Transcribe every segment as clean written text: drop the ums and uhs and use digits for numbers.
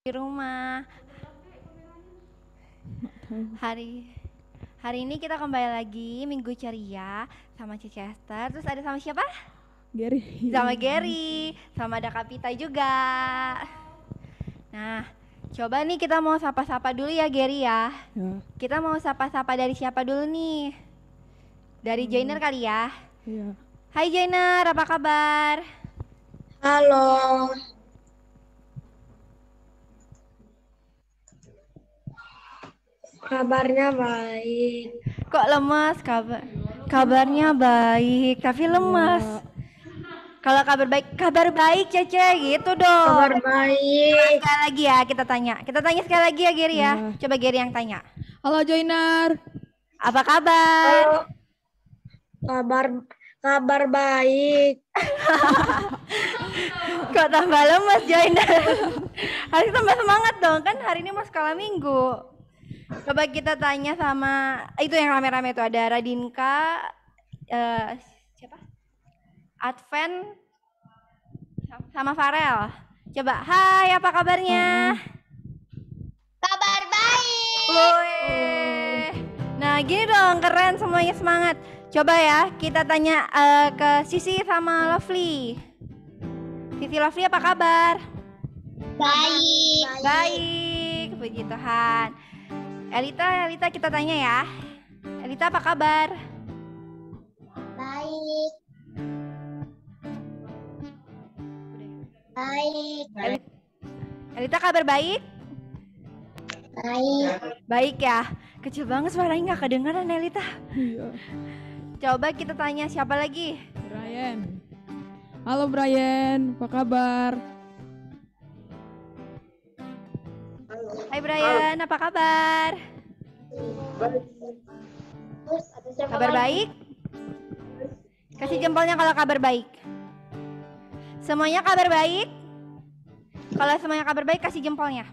di rumah. Hari ini kita kembali lagi Minggu Ceria sama Chichester. Terus ada sama siapa? Gary. Sama Gary. Sama ada Kapita juga. Nah, coba nih kita mau sapa-sapa dulu ya Gary ya. Kita mau sapa-sapa dari siapa dulu nih? Dari Joiner kali ya? Iya. Hai Joiner, apa kabar? Halo. Kabarnya baik. Kok lemas kabarnya baik, tapi lemas. Ya. Kalau kabar baik Cece gitu dong. Kabar baik. Sekali lagi ya kita tanya sekali lagi ya Gary ya. Coba Gary yang tanya. Halo Joiner. Apa kabar? Halo. Kabar baik. Kok tambah lemas Joiner? Harus tambah semangat dong, kan hari ini mau sekolah minggu. Coba kita tanya sama itu yang rame-rame itu, ada Radinka, siapa? Advent sama Farel. Coba, hai apa kabarnya? Kabar baik. Woi. Nah gini dong, keren, semuanya semangat. Coba ya kita tanya ke Sisi sama Lovely. Sisi Lovely apa kabar? Baik. Baik, puji Tuhan. Elita kita tanya ya. Elita apa kabar? Baik. Baik. Elita kabar baik? Baik. Baik ya. Kecil banget suaranya, nggak kedengeran Elita. Iya. Coba kita tanya siapa lagi? Brian. Halo Brian, apa kabar? Hai Brian, apa kabar? Kabar baik? Kasih jempolnya kalau kabar baik. Semuanya kabar baik? Kalau semuanya kabar baik kasih jempolnya.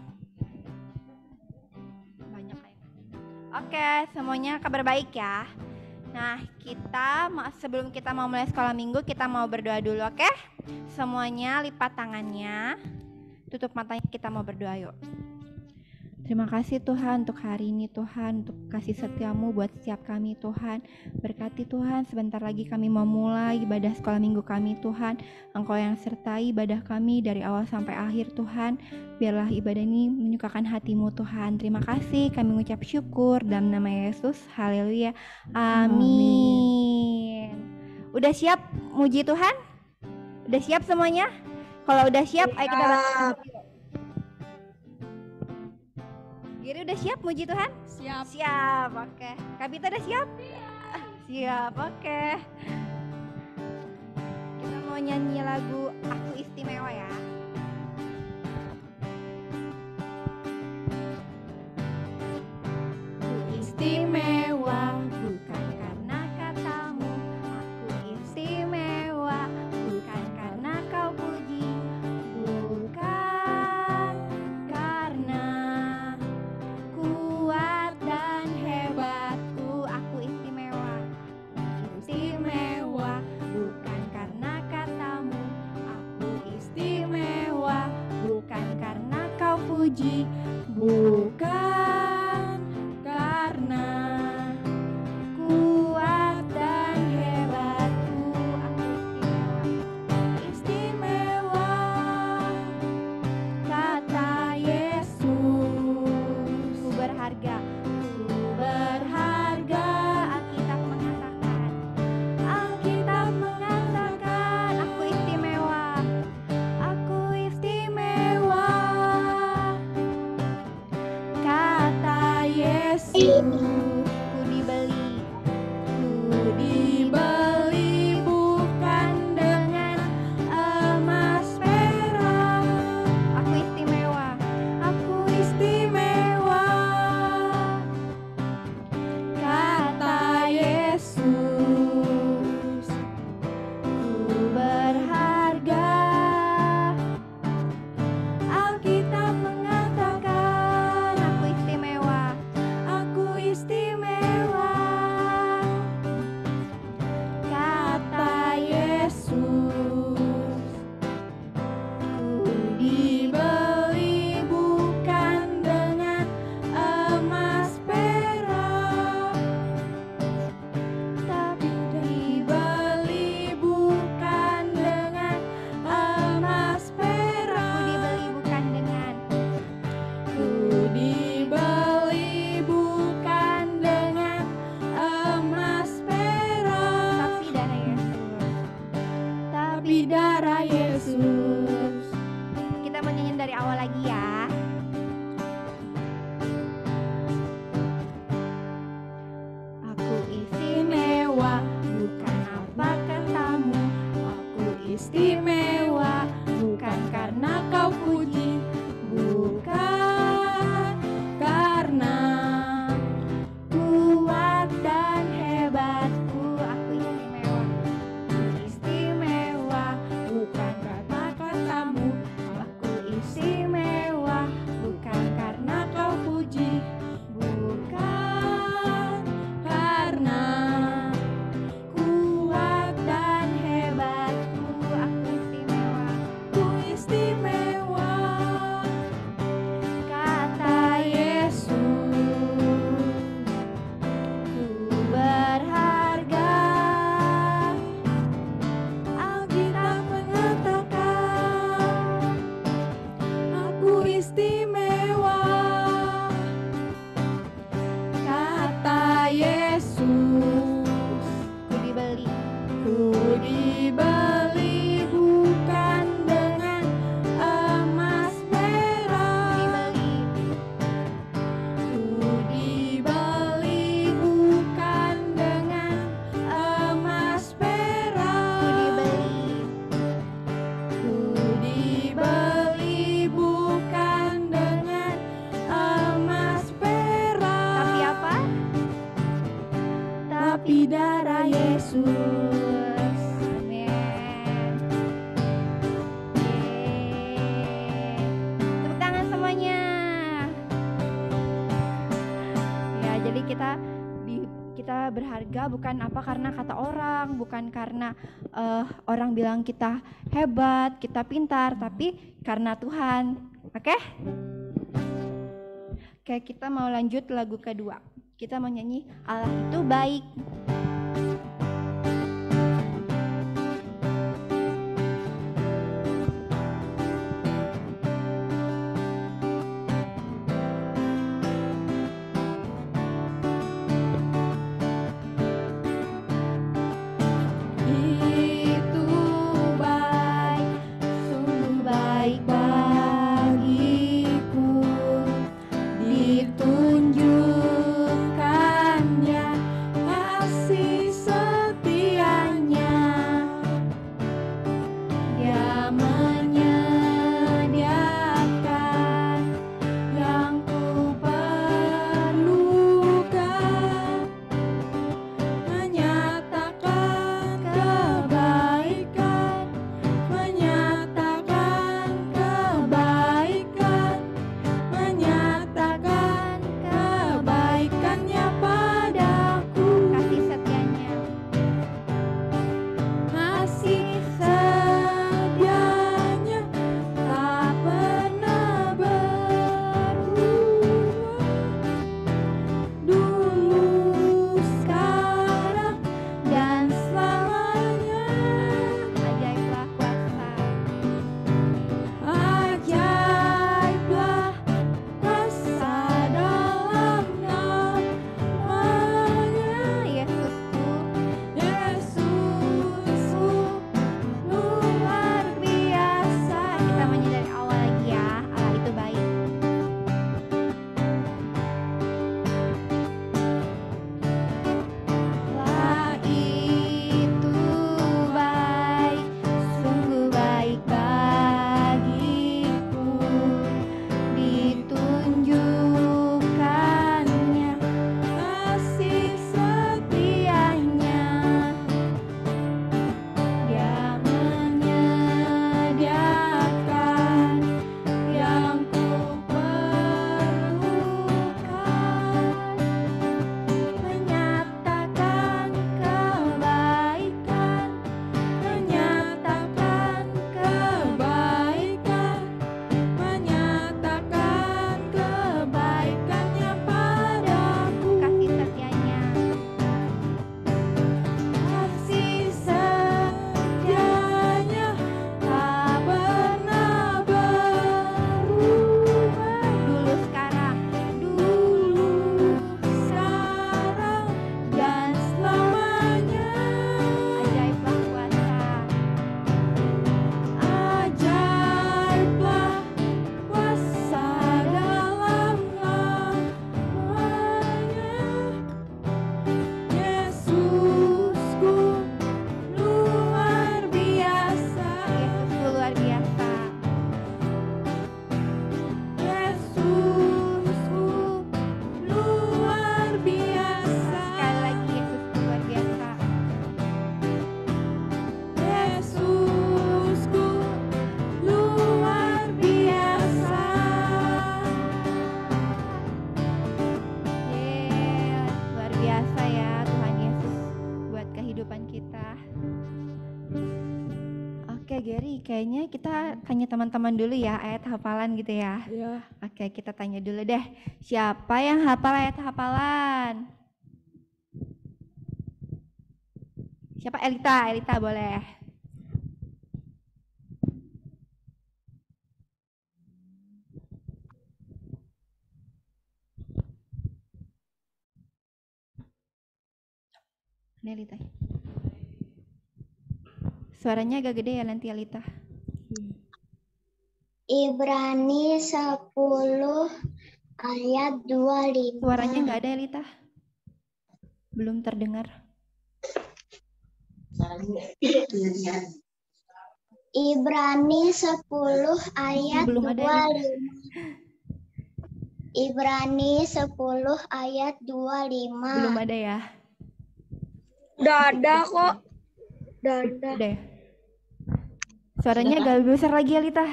Banyak kayak. Oke, semuanya kabar baik ya. Nah, sebelum kita mau mulai sekolah minggu, kita mau berdoa dulu, oke? Semuanya lipat tangannya, tutup matanya, kita mau berdoa yuk. Terima kasih Tuhan untuk hari ini Tuhan, untuk kasih setiamu buat setiap kami Tuhan. Berkati Tuhan, sebentar lagi kami mau mulai ibadah sekolah minggu kami Tuhan. Engkau yang sertai ibadah kami dari awal sampai akhir Tuhan. Biarlah ibadah ini menyukakan hatimu Tuhan. Terima kasih, kami mengucap syukur dalam nama Yesus. Haleluya. Amin. Udah siap muji Tuhan? Udah siap semuanya? Kalau udah siap, ayo kita bantu. Giri udah siap muji Tuhan? Siap. Siap, oke. Kapita udah siap? Siap, oke. Kita mau nyanyi lagu Aku Istimewa ya. Aku istimewa bukan karena katamu. Aku istimewa bukan karena kau puji. Bukan karena kuat dan hebatku, aku istimewa. Istimewa bukan karena katamu. Aku istimewa bukan karena kau puji. Bukan karena kuat dan hebatku, aku istimewa. Kata Yesus, ku berharga, Alkitab mengatakan, aku istimewa, aku istimewa. Kata istimewa. Kata Yesus, Ku dibeli. ku dibeli bukan dengan emas perak. Dibeli. Ku dibeli bukan dengan emas perak. Ku dibeli. Ku dibeli bukan dengan emas perak. Tapi apa? Tapi darah Yesus. Amin. Yeay. Tepuk tangan semuanya. Ya, jadi kita berharga bukan apa karena kata orang, bukan karena orang bilang kita hebat, kita pintar, tapi karena Tuhan. Oke? Oke, kita mau lanjut lagu kedua. Kita mau nyanyi Allah itu baik. Itu baik, sungguh baik bagiku, ditunjukkannya kasih setianya. Dia menyediakan yang ku perlukan, menyatakan kebaikan, menyatakan kebaikan, menyatakan kebaikannya padaku. Kasih setianya. Kasih setianya tak pernah berubah, dulu, sekarang, dan selamanya. Ajaiblah kuasa. Ajaiblah kuasa dalam namanya. Yesusku. Yesusku luar biasa. Kita menyanyi dari awal lagi ya. Allah itu baik. Allah itu baik, sungguh baik bagiku, ditunjukkannya kasih setianya. Dia menyediakan yang ku perlukan, menyatakan kebaikan, menyatakan kebaikan, menyatakan kebaikannya padaku. Kasih setianya. Kasih setianya tak pernah berubah, Dulu sekarang. dulu, sekarang, dan selamanya. Ajaiblah kuasa. Ajaiblah kuasa dalam namanya. Yesusku luar biasa. Yesusku luar biasa. Yesusku luar biasa. Sekali lagi Yesusku luar biasa. Yesusku luar biasa. Yeay, luar biasa ya Tuhan Yesus buat kehidupan kita. Oke Gary, kayaknya kita tanya teman-teman dulu ya ayat hafalan gitu ya. Ya, Oke, kita tanya dulu deh. Siapa yang hafal ayat hafalan? Siapa? Elita, Elita boleh. Ini Alita. Suaranya agak gede ya nanti Alita. Ibrani 10 ayat 25. Suaranya nggak ada Alita. Belum terdengar. Ibrani 10 ayat Belum ada, 25. Ibrani 10 ayat 25. Belum ada ya. Udah ada kok. Udah ada. Udah ya. Suaranya agak lebih besar lagi Alita.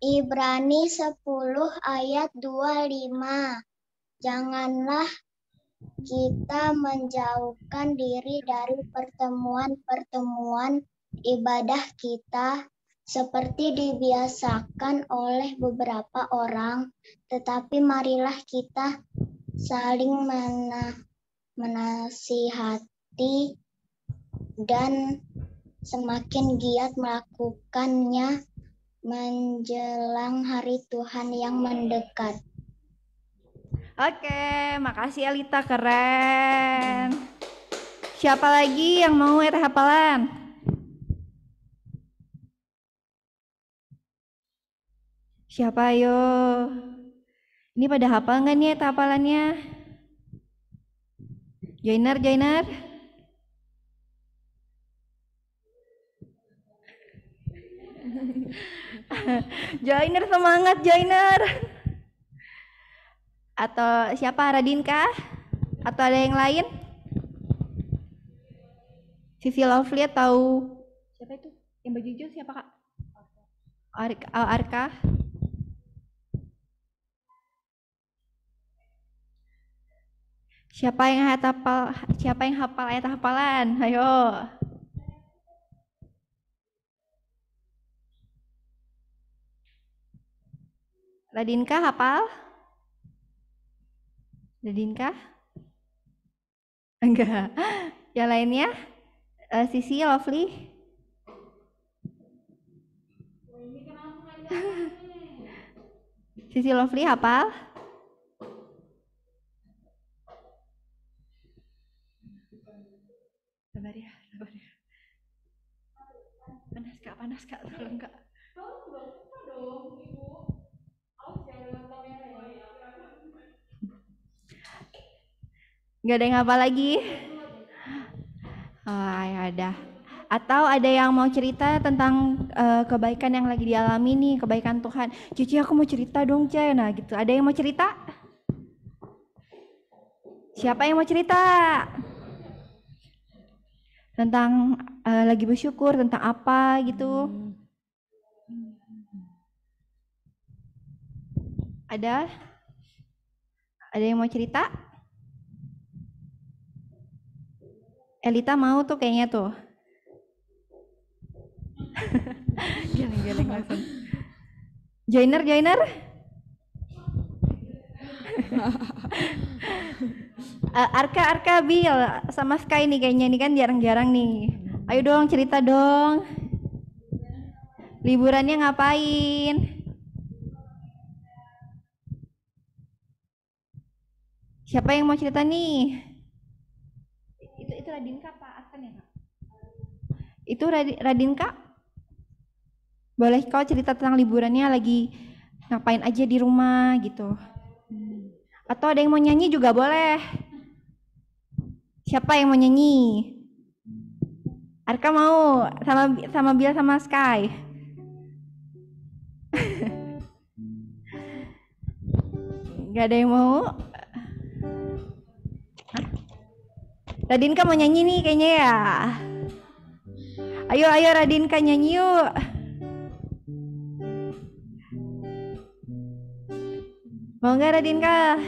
Ibrani 10 ayat 25. Janganlah kita menjauhkan diri dari pertemuan-pertemuan ibadah kita seperti dibiasakan oleh beberapa orang, tetapi marilah kita saling menasihati dan semakin giat melakukannya menjelang hari Tuhan yang mendekat. Oke, makasih Alita, keren. Siapa lagi yang mau ayat hafalan? Siapa ayo? Ini pada hafal nggak nih ayat hafalannya? Joiner. Joiner, semangat Joiner. Atau siapa, Radinka? Atau ada yang lain? Sisi Lovely atau siapa itu? Yang baju hijau siapa Kak? Arka. Siapa yang hafal ayat hafalan? Ayo. Radinka hafal? Radinka? Enggak. Yang lainnya? Sisi, Lovely? Sisi Lovely hafal? Sabar ya. Panas kak, tolong kak. Gak ada yang hafal lagi? Oh ya udah. Atau ada yang mau cerita tentang kebaikan yang lagi dialami nih, kebaikan Tuhan. Cici aku mau cerita dong Cai. Nah gitu, ada yang mau cerita? Siapa yang mau cerita? Tentang lagi bersyukur, tentang apa gitu? Ada? Ada yang mau cerita? Elita mau tuh kayaknya tuh. Geleng-geleng langsung. Joiner. Arka, Bill sama Sky nih kayaknya, ini kan jarang-jarang nih. Ayo dong cerita dong. Liburannya ngapain? Siapa yang mau cerita nih? Itu Radinka apa Arkan ya Kak? Itu Radinka? Boleh kau cerita tentang liburannya lagi ngapain aja di rumah gitu. Atau ada yang mau nyanyi juga boleh. Siapa yang mau nyanyi? Arka mau sama Bill sama Sky. Gak ada yang mau? Radinka mau nyanyi nih kayaknya ya. Ayo Radinka nyanyi yuk. Mau nggak Radinka?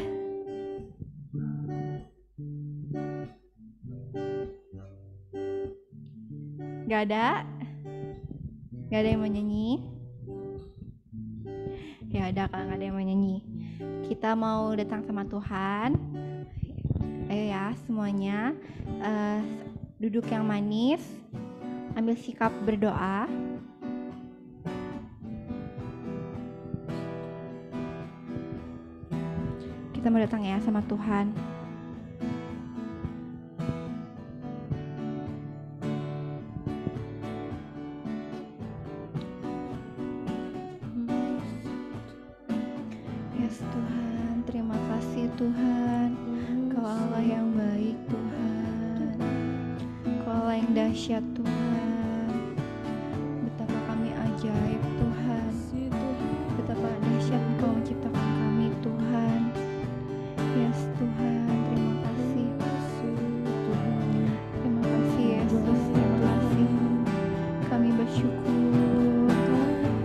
Gak ada yang mau nyanyi. Ya udah, kalau nggak ada yang mau nyanyi, kita mau datang sama Tuhan. Ayo ya semuanya, duduk yang manis, ambil sikap berdoa. Kita mau datang ya sama Tuhan. Yes Tuhan, terima kasih Tuhan. Kau Allah yang baik Tuhan. Kau Allah yang dahsyat Tuhan. Betapa kami ajaib Tuhan. Betapa dahsyat Engkau menciptakan kami Tuhan. Yes Tuhan, terima kasih. Terima kasih Yesus, terima kasih. Kami bersyukur.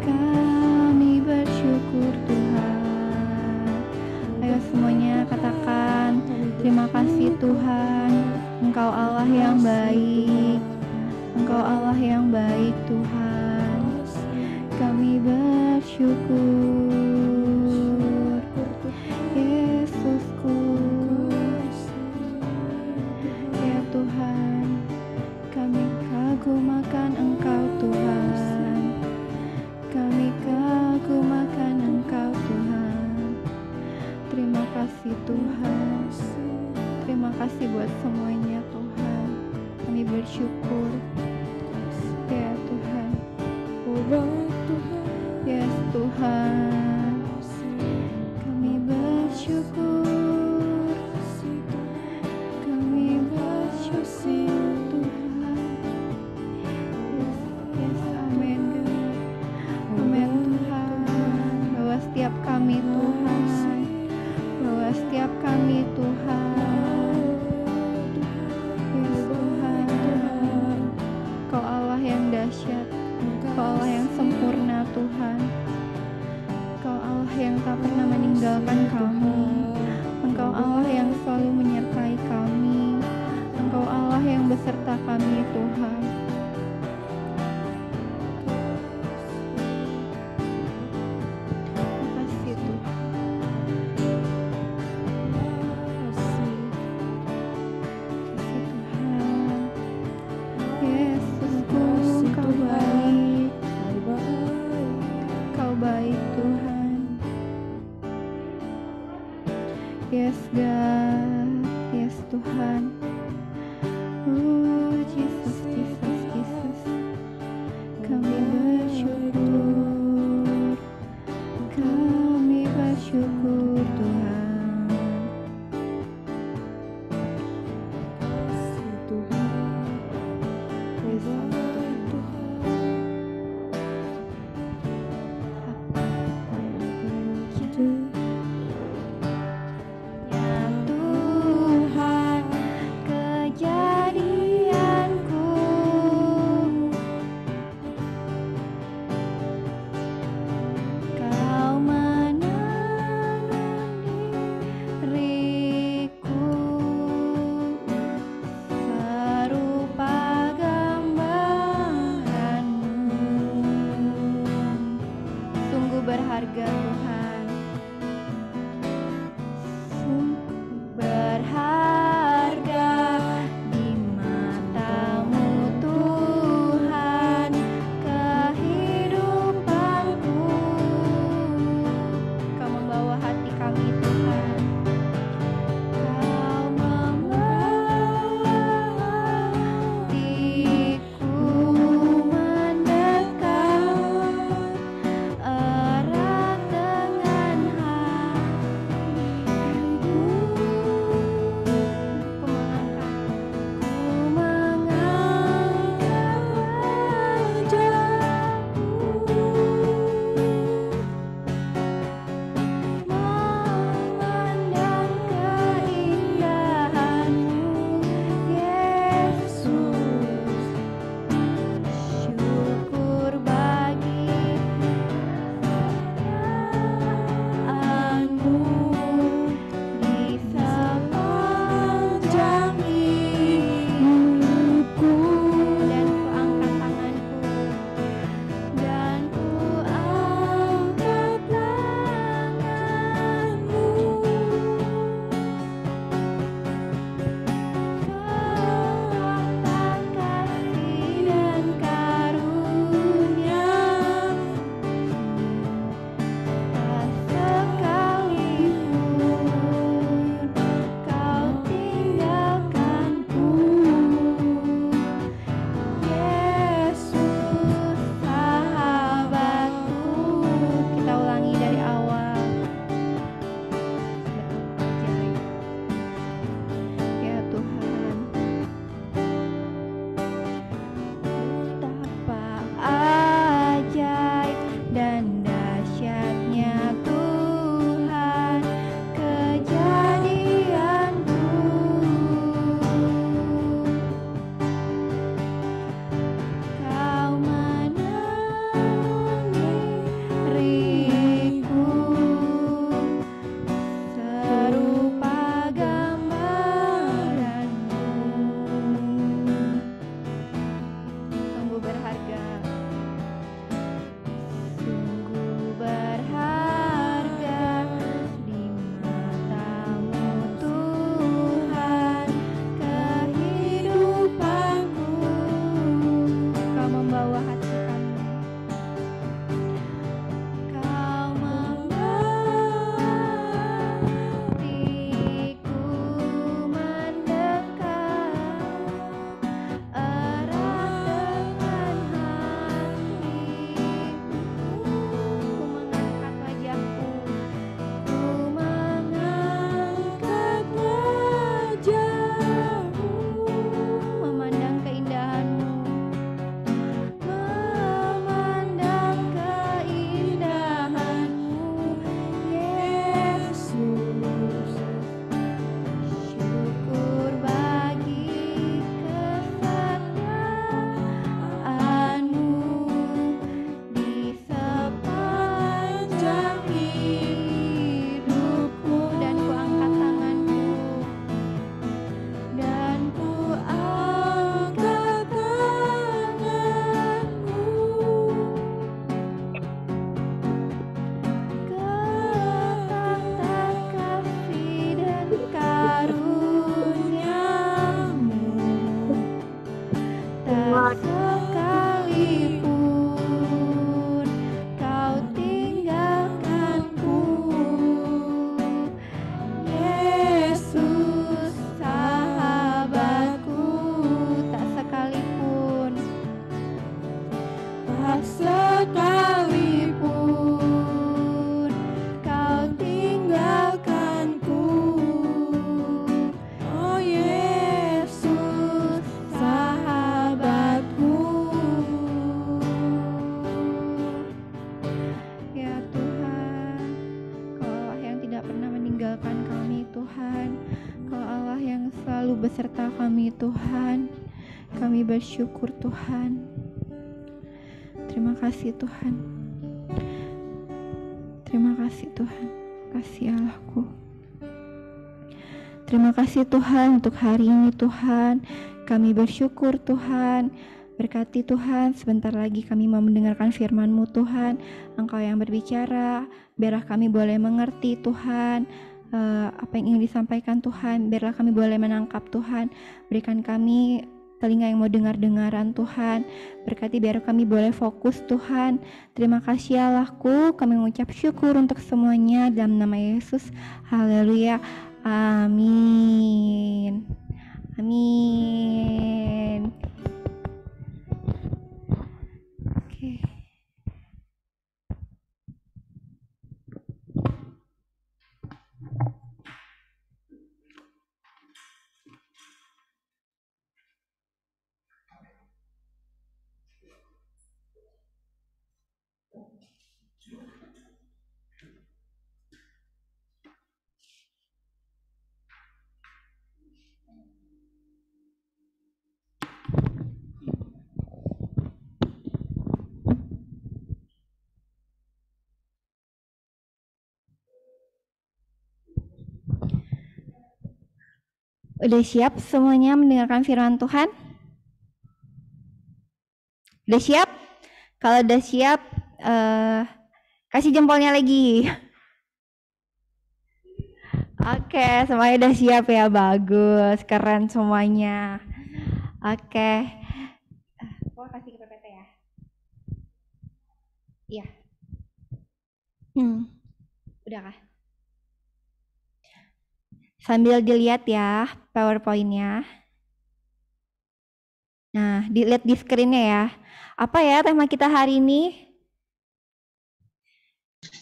Kami bersyukur Tuhan. Ayo semuanya katakan terima kasih Tuhan. Engkau Allah yang baik. Engkau Allah yang baik Tuhan. Kami bersyukur Yesusku. Ya Tuhan, kami kagumakan Engkau Tuhan. Kami kagumakan Engkau Tuhan. Terima kasih Tuhan. Terima kasih buat semuanya Tuhan. Kami bersyukur. Ya Tuhan. Yes Tuhan. Kami bersyukur. Kami bersyukur Tuhan. Yes, amin God. Amin Tuhan. Bahwa setiap kami Tuhan. Bahwa setiap kami Tuhan. Yes Tuhan. Kau Allah yang dahsyat. Kau Allah yang sempurna Tuhan. Kau Allah yang tak pernah meninggalkan kami. Engkau Allah yang selalu menyertai kami. Engkau Allah yang beserta kami Tuhan. Terima kasih Tuhan. Kasih Tuhan. Yesusku, Kau baik. Kau baik Tuhan. Yes God. Yes Tuhan. Jesus, Jesus, Jesus. Kami bersyukur. Kami bersyukur Tuhan. Yes Tuhan. Ya Tuhan, kejadianku. Kau menenun diriku serupa gambaranmu. Sungguh berharga Tuhan. Sungguh berharga di matamu Tuhan kehidupanku. Kau membawa hati kami Tuhan. Kau membawa hatiku mendekat erat dengan Tuhan. Kau Allah yang selalu beserta kami Tuhan. Kami bersyukur Tuhan. Terima kasih Tuhan. Terima kasih Tuhan. Kasih Allahku. Terima kasih Tuhan untuk hari ini Tuhan. Kami bersyukur Tuhan. Berkati Tuhan, sebentar lagi kami mau mendengarkan firman-Mu Tuhan. Engkau yang berbicara, biarlah kami boleh mengerti Tuhan apa yang ingin disampaikan Tuhan. Biarlah kami boleh menangkap Tuhan. Berikan kami telinga yang mau dengar-dengaran Tuhan. Berkati biar kami boleh fokus Tuhan. Terima kasih Allahku, kami mengucap syukur untuk semuanya dalam nama Yesus. Haleluya. Amin. Amin. Oke. Udah siap semuanya mendengarkan firman Tuhan? Udah siap? Kalau udah siap, kasih jempolnya lagi. Oke, semuanya udah siap ya, bagus, keren semuanya. Oke, gua kasih ke PPT ya. Iya. Udah kah? Sambil dilihat ya PowerPoint-nya. Nah, dilihat di screen-nya ya. Apa ya tema kita hari ini?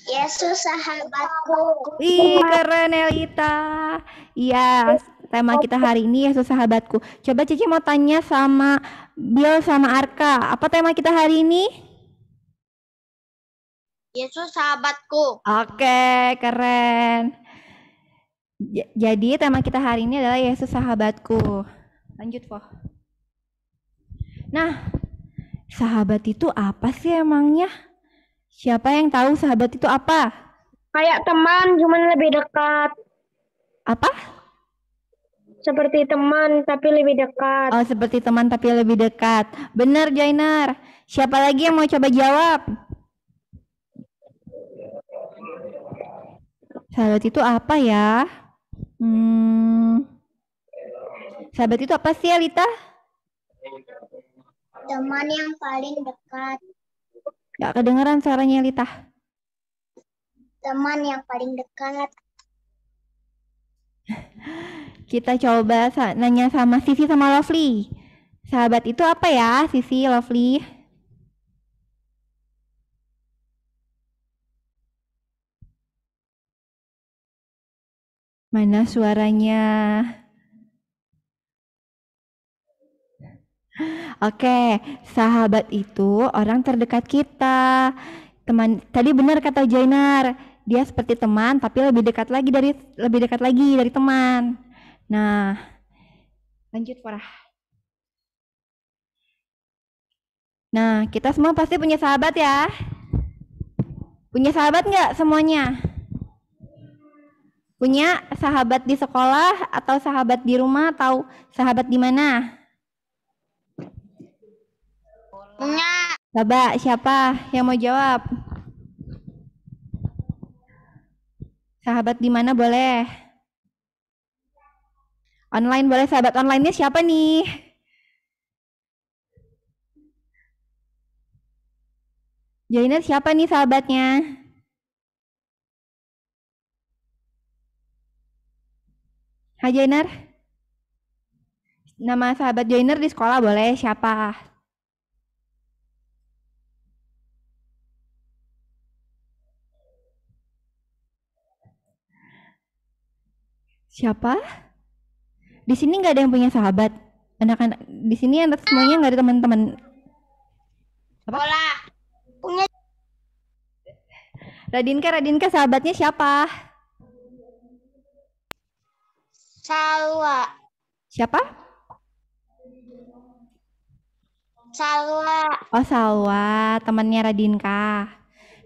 Yesus sahabatku. Wih, keren Elita. Iya, tema kita hari ini Yesus sahabatku. Coba Cici mau tanya sama Bill sama Arka. Apa tema kita hari ini? Yesus sahabatku. Oke, keren. Jadi tema kita hari ini adalah Yesus sahabatku. Lanjut, Poh. Nah, sahabat itu apa sih emangnya? Siapa yang tahu sahabat itu apa? Kayak teman, cuman lebih dekat. Apa? Seperti teman, tapi lebih dekat. Oh, seperti teman tapi lebih dekat. Benar, Jainar. Siapa lagi yang mau coba jawab? Sahabat itu apa ya? Sahabat itu apa sih, Alita? Teman yang paling dekat. Gak kedengeran suaranya, Alita. Teman yang paling dekat. Kita coba nanya sama Sisi sama Lovely. Sahabat itu apa ya, Sisi, Lovely? Mana suaranya? Oke, sahabat itu orang terdekat kita. Teman, tadi benar kata Jainar, dia seperti teman tapi lebih dekat lagi dari teman. Nah, lanjut Farah. Nah, kita semua pasti punya sahabat ya. Punya sahabat nggak semuanya? Punya sahabat di sekolah atau sahabat di rumah atau sahabat di mana? Punya. Coba siapa yang mau jawab? Sahabat di mana boleh? Online boleh, sahabat online-nya siapa nih? Jainar siapa nih sahabatnya? Hai Jainar. Nama sahabat Jainar di sekolah boleh siapa? Siapa? Di sini nggak ada yang punya sahabat. Anak-anak di sini anak semuanya nggak ada teman-teman. Bola. Punya. Radinka sahabatnya siapa? Salwa. Siapa? Salwa. Oh, Salwa, temannya Radinka.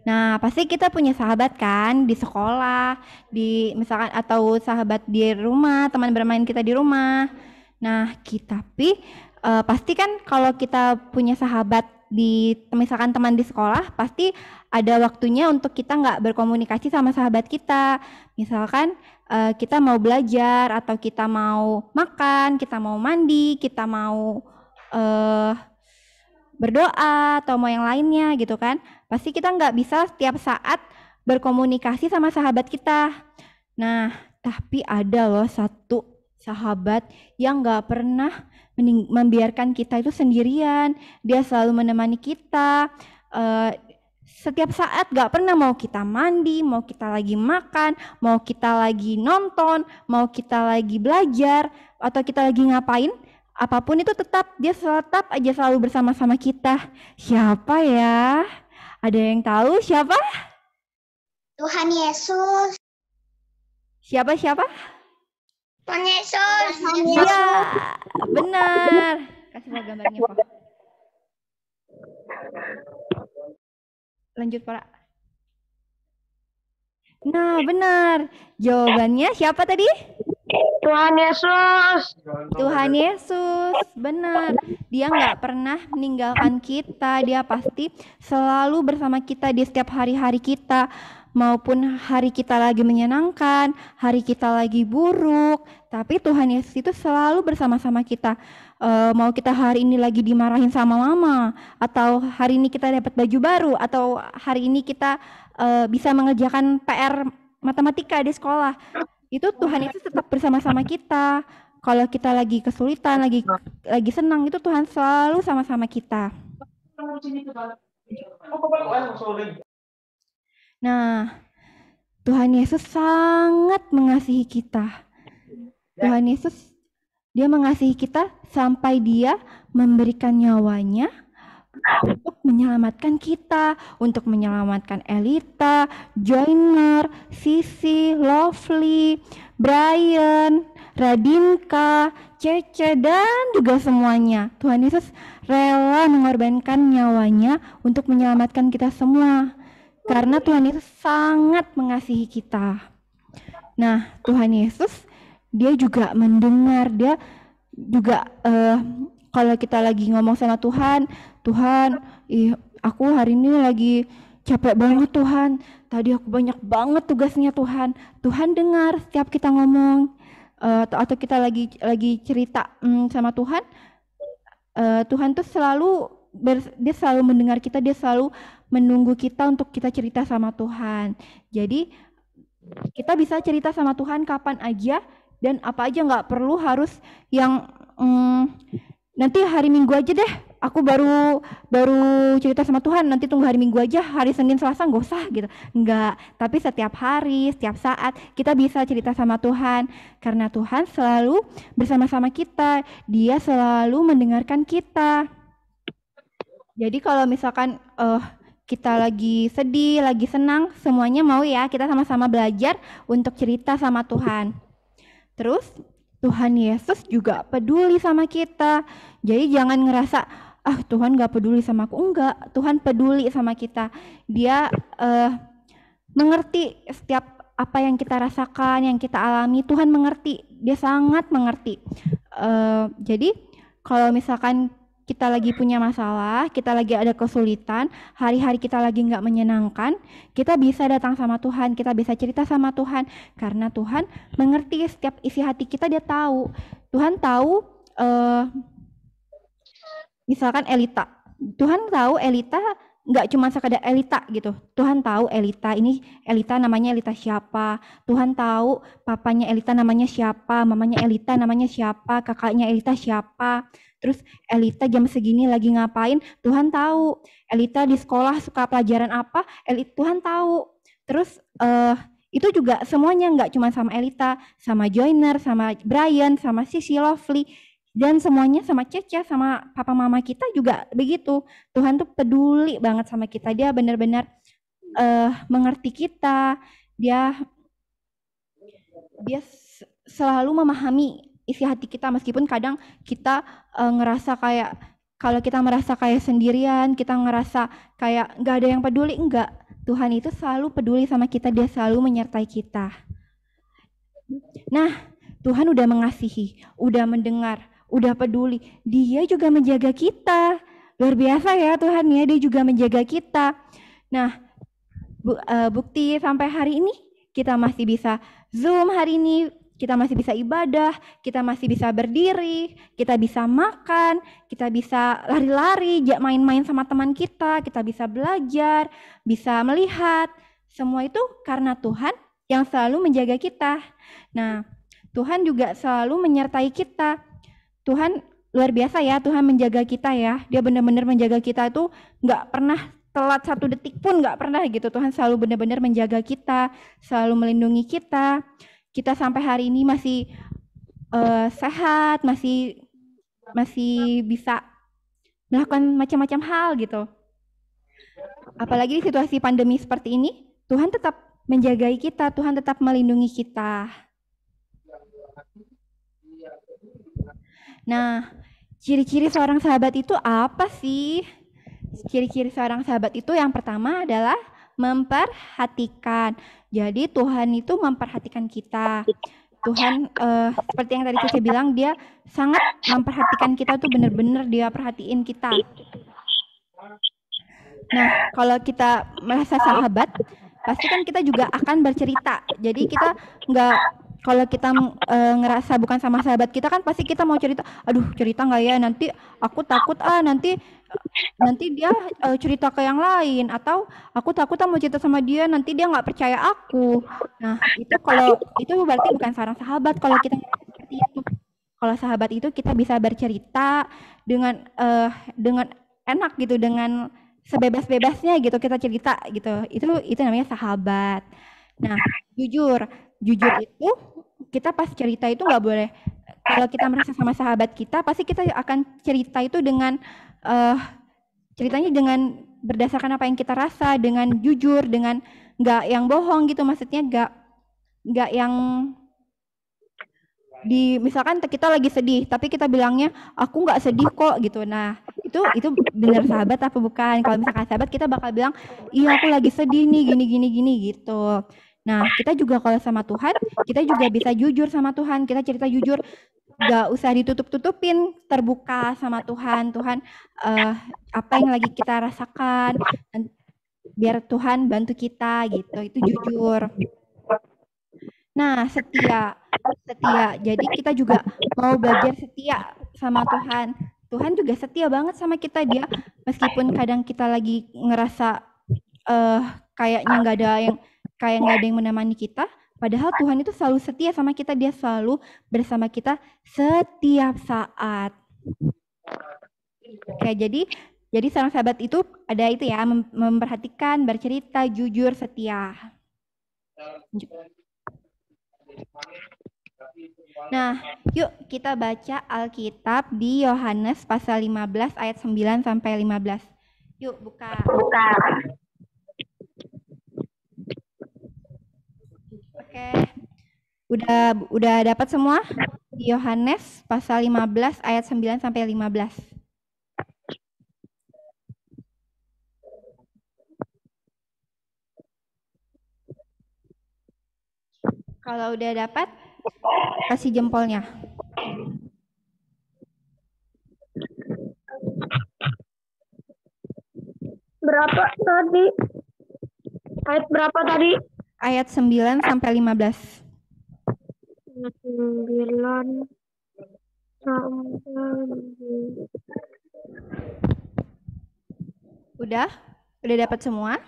Nah, pasti kita punya sahabat kan di sekolah, di misalkan atau sahabat di rumah, teman bermain kita di rumah. Nah, tapi pasti kan kalau kita punya sahabat di misalkan teman di sekolah, pasti ada waktunya untuk kita nggak berkomunikasi sama sahabat kita. Misalkan kita mau belajar atau kita mau makan, kita mau mandi, kita mau berdoa atau mau yang lainnya gitu kan. Pasti kita nggak bisa setiap saat berkomunikasi sama sahabat kita. Nah, tapi ada loh satu sahabat yang nggak pernah membiarkan kita itu sendirian. Dia selalu menemani kita. Setiap saat nggak pernah mau kita mandi, mau kita lagi makan, mau kita lagi nonton, mau kita lagi belajar, atau kita lagi ngapain, apapun itu dia tetap aja selalu bersama-sama kita. Siapa ya? Ada yang tahu siapa? Tuhan Yesus. Siapa? Tuhan Yesus. Iya, benar. Kasih lihat gambarnya, Pak. Lanjut, Pak. Nah, benar. Jawabannya siapa tadi? Tuhan Yesus. Tuhan Yesus, benar. Dia nggak pernah meninggalkan kita. Dia pasti selalu bersama kita di setiap hari-hari kita. Maupun hari kita lagi menyenangkan, hari kita lagi buruk. Tapi Tuhan Yesus itu selalu bersama-sama kita. Mau kita hari ini lagi dimarahin sama mama, atau hari ini kita dapat baju baru, atau hari ini kita bisa mengerjakan PR matematika di sekolah. Itu Tuhan Yesus tetap bersama-sama kita. Kalau kita lagi kesulitan, lagi senang, itu Tuhan selalu sama-sama kita. Nah, Tuhan Yesus sangat mengasihi kita. Tuhan Yesus, dia mengasihi kita sampai dia memberikan nyawanya untuk menyelamatkan kita, untuk menyelamatkan Elita, Joiner, Sisi, Lovely, Brian, Radinka, Cece, dan juga semuanya. Tuhan Yesus rela mengorbankan nyawanya untuk menyelamatkan kita semua. Karena Tuhan Yesus sangat mengasihi kita. Nah, Tuhan Yesus, dia juga mendengar, dia juga kalau kita lagi ngomong sama Tuhan, aku hari ini lagi capek banget Tuhan, tadi aku banyak banget tugasnya Tuhan. Tuhan dengar setiap kita ngomong, atau kita lagi cerita sama Tuhan. Tuhan tuh dia selalu mendengar kita, dia selalu menunggu kita untuk kita cerita sama Tuhan. Jadi kita bisa cerita sama Tuhan kapan aja dan apa aja, nggak perlu harus yang nanti hari Minggu aja deh, aku baru cerita sama Tuhan, nanti tunggu hari Minggu aja, hari Senin Selasa nggak usah gitu. Enggak, tapi setiap hari, setiap saat kita bisa cerita sama Tuhan, karena Tuhan selalu bersama-sama kita, dia selalu mendengarkan kita. Jadi kalau misalkan kita lagi sedih, lagi senang, semuanya mau ya kita sama-sama belajar untuk cerita sama Tuhan. Terus Tuhan Yesus juga peduli sama kita. Jadi jangan ngerasa, Tuhan gak peduli sama aku. Enggak, Tuhan peduli sama kita. Dia mengerti setiap apa yang kita rasakan, yang kita alami. Tuhan mengerti, dia sangat mengerti. Jadi kalau misalkan kita lagi punya masalah, kita lagi ada kesulitan, hari-hari kita lagi nggak menyenangkan, kita bisa datang sama Tuhan, kita bisa cerita sama Tuhan, karena Tuhan mengerti setiap isi hati kita, dia tahu. Tuhan tahu, misalkan Elita, Tuhan tahu Elita nggak cuma sekadar Elita gitu. Tuhan tahu Elita namanya Elita siapa. Tuhan tahu papanya Elita namanya siapa, mamanya Elita namanya siapa, kakaknya Elita siapa. Terus Elita jam segini lagi ngapain, Tuhan tahu. Elita di sekolah suka pelajaran apa, Tuhan tahu. Terus itu juga semuanya, nggak cuma sama Elita, sama Joiner, sama Brian, sama Sisi, Lovely, dan semuanya sama Cece, sama papa mama kita juga begitu. Tuhan tuh peduli banget sama kita, dia benar-benar mengerti kita, dia selalu memahami isi hati kita, meskipun kadang kita ngerasa kayak, kalau kita merasa kayak sendirian, kita ngerasa kayak nggak ada yang peduli, enggak. Tuhan itu selalu peduli sama kita, dia selalu menyertai kita. Nah, Tuhan udah mengasihi, udah mendengar, udah peduli. Dia juga menjaga kita. Luar biasa ya Tuhan ya, dia juga menjaga kita. Nah, bukti sampai hari ini kita masih bisa Zoom hari ini, kita masih bisa ibadah, kita masih bisa berdiri, kita bisa makan, kita bisa lari-lari, main-main sama teman kita bisa belajar, bisa melihat. Semua itu karena Tuhan yang selalu menjaga kita. Nah, Tuhan juga selalu menyertai kita. Tuhan luar biasa ya, Tuhan menjaga kita ya. Dia benar-benar menjaga kita itu nggak pernah telat 1 detik pun, nggak pernah gitu. Tuhan selalu benar-benar menjaga kita, selalu melindungi kita. Kita sampai hari ini masih sehat, masih bisa melakukan macam-macam hal gitu. Apalagi di situasi pandemi seperti ini, Tuhan tetap menjagai kita, Tuhan tetap melindungi kita. Nah, ciri-ciri seorang sahabat itu apa sih? Ciri-ciri seorang sahabat itu yang pertama adalah memperhatikan. Jadi Tuhan itu memperhatikan kita. Tuhan seperti yang tadi Cici bilang, dia sangat memperhatikan kita tuh, benar-benar dia perhatiin kita. Nah, kalau kita merasa sahabat, pasti kan kita juga akan bercerita. Jadi kita nggak, kalau kita ngerasa bukan sama sahabat kita kan pasti kita mau cerita, aduh cerita nggak ya, nanti aku takut nanti dia cerita ke yang lain, atau aku takut mau cerita sama dia nanti dia nggak percaya aku. Nah, itu kalau itu berarti bukan seorang sahabat. Kalau kita seperti itu, kalau sahabat itu kita bisa bercerita dengan enak gitu, dengan sebebas-bebasnya gitu, kita cerita gitu. Itu namanya sahabat. Nah, jujur itu kita pas cerita itu nggak boleh, kalau kita merasa sama sahabat kita pasti kita akan cerita itu dengan ceritanya dengan berdasarkan apa yang kita rasa, dengan jujur, dengan nggak yang bohong gitu, maksudnya nggak yang misalkan kita lagi sedih tapi kita bilangnya aku nggak sedih kok gitu. Nah, itu benar sahabat apa bukan? Kalau misalkan sahabat kita bakal bilang, iya aku lagi sedih nih gini gitu. Nah, kita juga kalau sama Tuhan, kita juga bisa jujur sama Tuhan, kita cerita jujur, gak usah ditutup-tutupin, terbuka sama Tuhan. Tuhan, apa yang lagi kita rasakan, biar Tuhan bantu kita gitu, itu jujur. Nah, setia. Jadi kita juga mau belajar setia sama Tuhan. Tuhan juga setia banget sama kita, dia meskipun kadang kita lagi ngerasa kayaknya nggak ada yang menemani kita, padahal Tuhan itu selalu setia sama kita, dia selalu bersama kita setiap saat. Oke, jadi seorang sahabat itu ada itu ya, memperhatikan, bercerita, jujur, setia. Nah, yuk kita baca Alkitab di Yohanes pasal 15 ayat 9 sampai 15. Yuk buka. Oke. Udah dapat semua? Di Yohanes pasal 15 ayat 9 sampai 15. Kalau udah dapat, kasih jempolnya. Berapa tadi? Ayat berapa tadi? Ayat 9 sampai 15. 9 sampai. Udah dapat semua?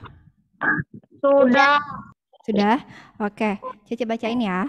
Sudah? Oke, Cici bacain ya.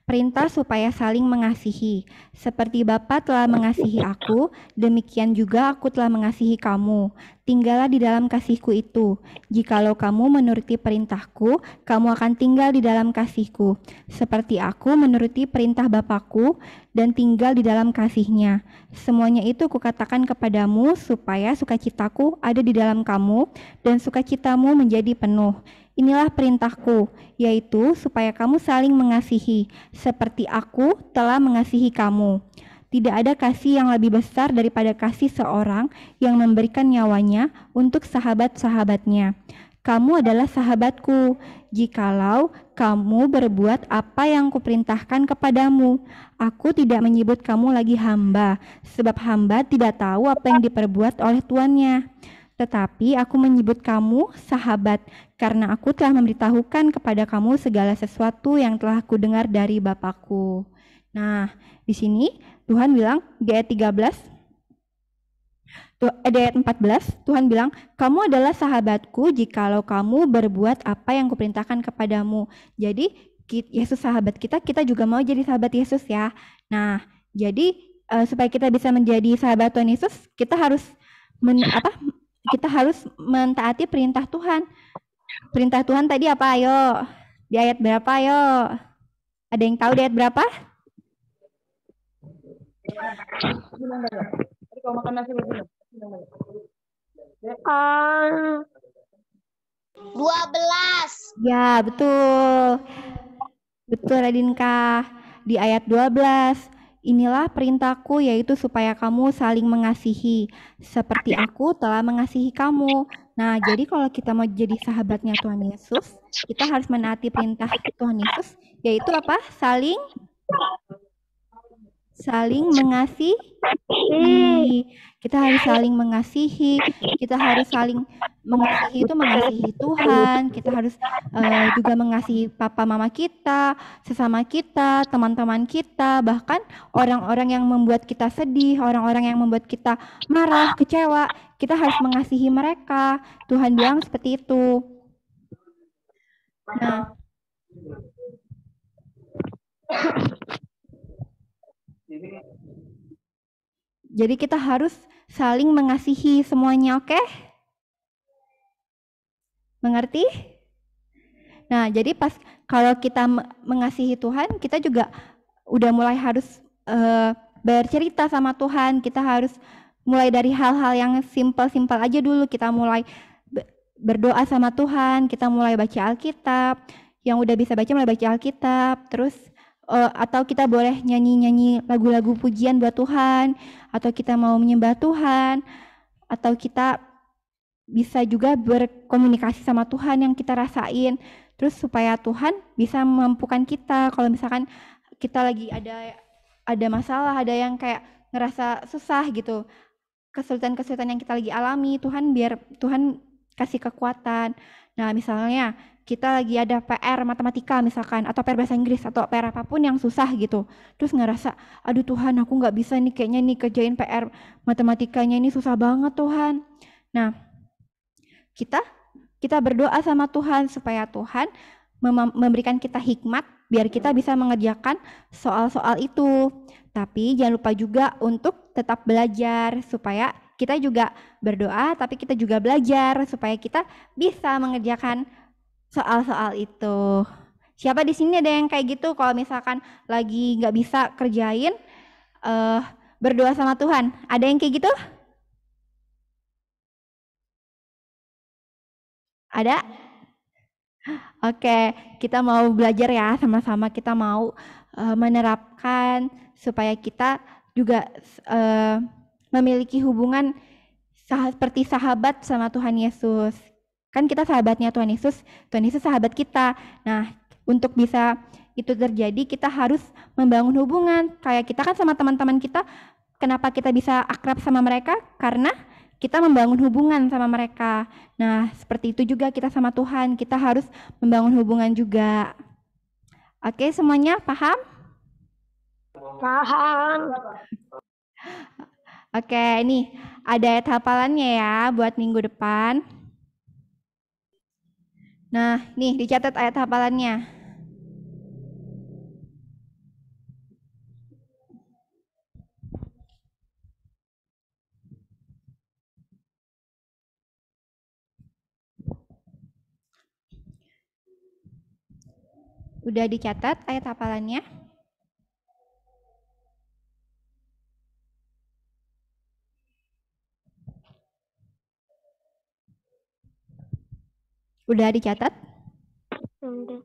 Perintah supaya saling mengasihi. Seperti Bapa telah mengasihi aku, demikian juga aku telah mengasihi kamu. Tinggallah di dalam kasihku itu. Jikalau kamu menuruti perintahku, kamu akan tinggal di dalam kasihku. Seperti aku menuruti perintah Bapakku dan tinggal di dalam kasihnya. Semuanya itu kukatakan kepadamu supaya sukacitaku ada di dalam kamu dan sukacitamu menjadi penuh. inilah perintahku, yaitu supaya kamu saling mengasihi, seperti aku telah mengasihi kamu. Tidak ada kasih yang lebih besar daripada kasih seorang yang memberikan nyawanya untuk sahabat-sahabatnya. Kamu adalah sahabatku, jikalau kamu berbuat apa yang kuperintahkan kepadamu. Aku tidak menyebut kamu lagi hamba, sebab hamba tidak tahu apa yang diperbuat oleh tuannya. Tetapi aku menyebut kamu sahabat, karena aku telah memberitahukan kepada kamu segala sesuatu yang telah aku dengar dari Bapakku. Nah, di sini Tuhan bilang di ayat 13, di ayat 14, Tuhan bilang, kamu adalah sahabatku jikalau kamu berbuat apa yang kuperintahkan kepadamu. Jadi, Yesus sahabat kita, kita juga mau jadi sahabat Yesus ya. Nah, jadi supaya kita bisa menjadi sahabat Tuhan Yesus, kita harus mentaati perintah Tuhan. Perintah Tuhan tadi apa? Ayo. Di ayat berapa? Ayo. Ada yang tahu di ayat berapa? Ah, 12. Ya, betul. Betul, Radinka. Di ayat 12, inilah perintahku, yaitu supaya kamu saling mengasihi, seperti aku telah mengasihi kamu. Nah, jadi kalau kita mau jadi sahabatnya Tuhan Yesus, kita harus menaati perintah Tuhan Yesus, yaitu apa? Saling mengasihi. Kita harus saling mengasihi. Kita harus saling mengasihi itu mengasihi Tuhan. Kita harus juga mengasihi papa mama kita, sesama kita, teman-teman kita, bahkan orang-orang yang membuat kita sedih, orang-orang yang membuat kita marah, kecewa. Kita harus mengasihi mereka. Tuhan bilang seperti itu. Nah, jadi kita harus saling mengasihi semuanya, oke? Mengerti? Nah, jadi pas kalau kita mengasihi Tuhan, kita juga udah mulai harus bercerita sama Tuhan. Kita harus mulai dari hal-hal yang simpel-simpel aja dulu. Kita mulai berdoa sama Tuhan, kita mulai baca Alkitab. Yang udah bisa baca mulai baca Alkitab, terus atau kita boleh nyanyi-nyanyi lagu-lagu pujian buat Tuhan, atau kita mau menyembah Tuhan, atau kita bisa juga berkomunikasi sama Tuhan yang kita rasain, terus supaya Tuhan bisa memampukan kita. Kalau misalkan kita lagi ada masalah, ada yang kayak ngerasa susah gitu, kesulitan-kesulitan yang kita lagi alami, biar Tuhan kasih kekuatan. Nah, misalnya kita lagi ada PR matematika misalkan, atau PR bahasa Inggris, atau PR apapun yang susah gitu, terus ngerasa, aduh Tuhan, aku nggak bisa nih kayaknya nih kerjain PR matematikanya ini susah banget Tuhan. Nah, kita berdoa sama Tuhan supaya Tuhan memberikan kita hikmat biar kita bisa mengerjakan soal-soal itu. Tapi jangan lupa juga untuk tetap belajar supaya kita juga berdoa, tapi kita juga belajar supaya kita bisa mengerjakan soal-soal itu. Siapa di sini ada yang kayak gitu? Kalau misalkan lagi nggak bisa kerjain, berdoa sama Tuhan. Ada yang kayak gitu? Ada? Oke, kita mau belajar ya sama-sama. Kita mau menerapkan supaya kita juga memiliki hubungan seperti sahabat sama Tuhan Yesus. Kan kita sahabatnya Tuhan Yesus sahabat kita. Nah, untuk bisa itu terjadi, kita harus membangun hubungan. Kayak kita kan sama teman-teman kita, kenapa kita bisa akrab sama mereka? Karena kita membangun hubungan sama mereka. Nah, seperti itu juga kita sama Tuhan. Kita harus membangun hubungan juga. Oke, semuanya paham? paham. Oke, ini ada ayat hafalannya ya buat minggu depan. Nah, nih dicatat ayat hafalannya. Udah dicatat ayat hafalannya? Udah dicatat? Udah.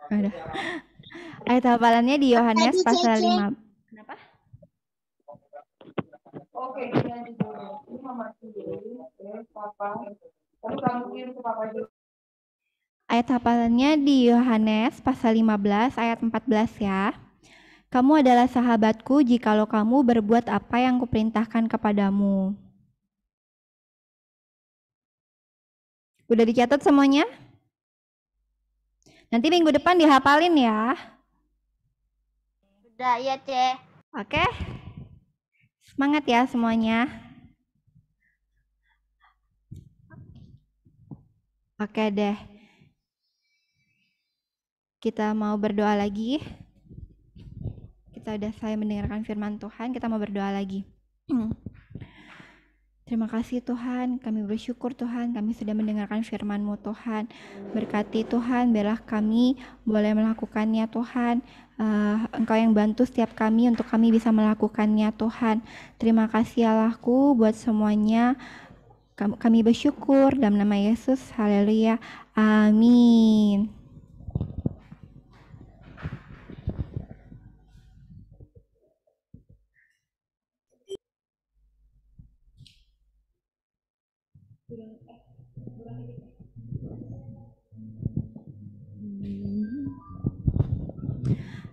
Udah. Ayat hafalannya di Yohanes Tadi, pasal Cece. 5. Kenapa? Oke, ini lanjut dulu. Ini Mama sendiri, Papa. Lalu kamu kirim ke Papa dulu. Ayat hafalannya di Yohanes pasal 15 ayat 14 ya. Kamu adalah sahabatku jikalau kamu berbuat apa yang kuperintahkan kepadamu. Udah dicatat semuanya? Nanti minggu depan dihafalin ya. Udah ya, Ce. Oke? Semangat ya semuanya. Oke deh. Kita mau berdoa lagi. Kita udah selesai mendengarkan firman Tuhan, kita mau berdoa lagi. Terima kasih Tuhan, kami bersyukur Tuhan, kami sudah mendengarkan firman-Mu Tuhan. Berkati Tuhan, biarlah kami boleh melakukannya Tuhan. Engkau yang bantu setiap kami untuk kami bisa melakukannya Tuhan. Terima kasih Allahku buat semuanya. Kami bersyukur dalam nama Yesus. Haleluya. Amin.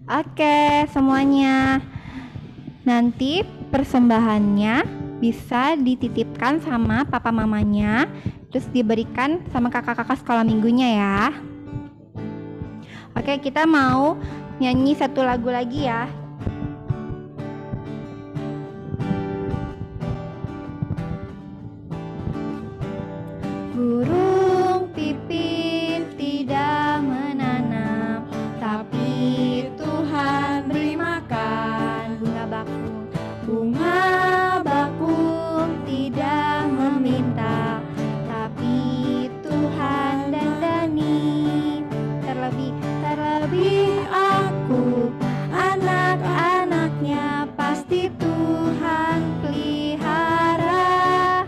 Oke, semuanya. Nanti persembahannya bisa dititipkan sama papa mamanya, terus diberikan sama kakak-kakak sekolah minggunya ya. Oke, kita mau nyanyi satu lagu lagi ya. Burung pipit tidak menanam, tapi Tuhan beri makan. Bunga bakung tidak meminta, tapi Tuhan dandani. Terlebih aku, anak-anaknya pasti Tuhan pelihara.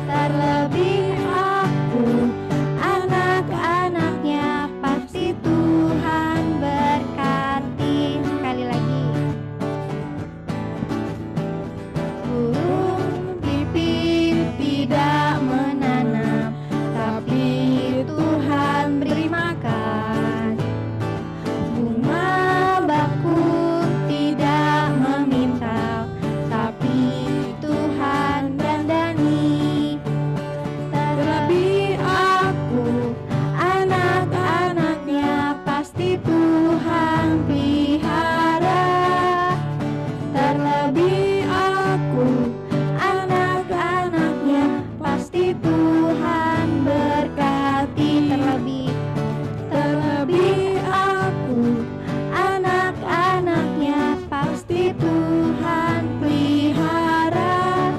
Terlebih aku, anak-anaknya pasti Tuhan berkati. Sekali lagi. Burung pipit tidak menanam, tapi Tuhan beri makan. Bunga bakung tidak meminta, tapi Tuhan dandani. Terlebih aku, anak-anaknya pasti Tuhan pelihara. Terlebih aku, anak-anaknya pasti Tuhan berkati. Terlebih aku, anak-anaknya pasti Tuhan pelihara.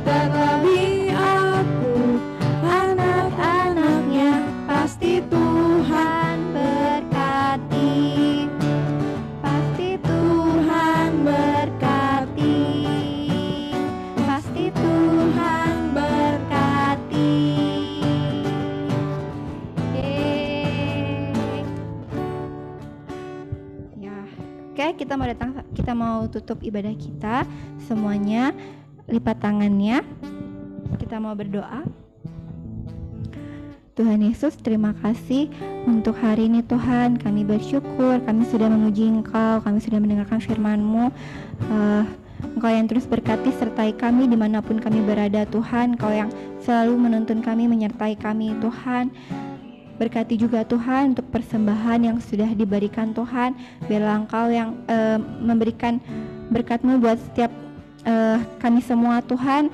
Terlebih aku, anak-anaknya pasti Tuhan berkati. Pasti Tuhan berkati. Pasti Tuhan berkati. Yeay. Ya, oke, kita mau tutup ibadah kita. Semuanya lipat tangannya. Kita mau berdoa. Tuhan Yesus, terima kasih untuk hari ini Tuhan. Kami bersyukur, kami sudah memuji Engkau, kami sudah mendengarkan firman-Mu. Engkau yang terus berkati sertai kami dimanapun kami berada Tuhan. Engkau yang selalu menuntun kami, menyertai kami Tuhan. Berkati juga Tuhan untuk persembahan yang sudah diberikan Tuhan. Biarlah Engkau yang memberikan berkat-Mu buat setiap kami semua Tuhan.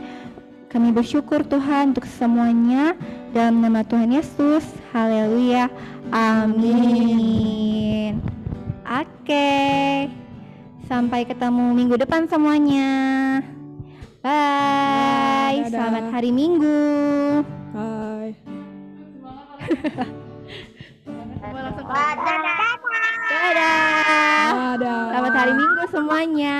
Kami bersyukur Tuhan untuk semuanya. Dalam nama Tuhan Yesus. Haleluya. Amin. Oke. Sampai ketemu minggu depan semuanya. Bye. Dadah. Selamat hari Minggu. Hai. Dadah. Dadah. Dadah. Selamat hari Minggu semuanya.